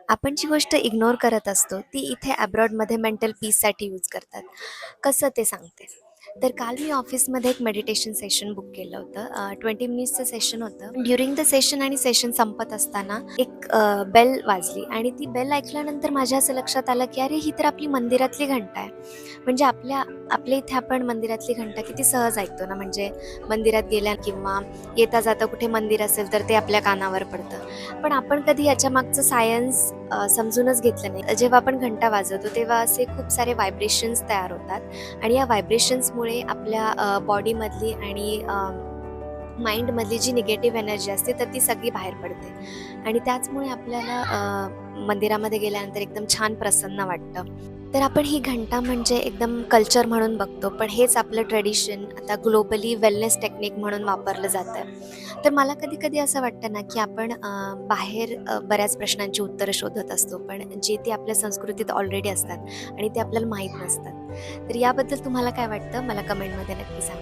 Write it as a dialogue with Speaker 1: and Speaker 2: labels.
Speaker 1: आपण जी गोष्ट इग्नोर करत असतो ती इथे अब्रॉडमध्ये मेंटल पीससाठी यूज करतात. कसं ते सांगते. तर काल मी ऑफिसमध्ये एक मेडिटेशन सेशन बुक केलं होतं. 20 मिनिट्सचं सेशन होतं. ड्युरिंग द सेशन आणि सेशन संपत असताना एक बेल वाजली आणि ती बेल ऐकल्यानंतर माझ्या असं लक्षात आलं, की अरे ही तर आपली मंदिरातली घंटा आहे. म्हणजे आपल्या इथे आपण मंदिरातली घंटा किती सहज ऐकतो ना, म्हणजे मंदिरात गेल्या किंवा येता जाता कुठे मंदिर असेल तर ते आपल्या कानावर पडतं. पण आपण कधी याच्या मागचं सायन्स समजूनच घेतलं नाही. जेव्हा आपण घंटा वाजवतो तेव्हा असे खूप सारे व्हायब्रेशन्स तयार होतात आणि या व्हायब्रेशन्समुळे आपल्या बॉडीमधली आणि माइंडमधली जी निगेटिव्ह एनर्जी असते तर ती सगळी बाहेर पडते आणि त्याचमुळे आपल्याला मंदिरामध्ये गेल्यानंतर एकदम छान प्रसन्न वाटतं. तर आपण ही घंटा म्हणजे एकदम कल्चर म्हणून बघतो, पण हेच आपलं ट्रेडिशन आता ग्लोबली वेलनेस टेक्निक म्हणून वापरलं जातं. तर मला कधी-कधी असं वाटतं ना, की आपण बाहेर बऱ्याच प्रश्नांची उत्तरं शोधत असतो, पण जे ते आपल्या संस्कृतीत ऑलरेडी असतात आणि ते आपल्याला माहीत नसतात. तर याबद्दल तुम्हाला काय वाटतं? मला कमेंटमध्ये नक्की सांगा.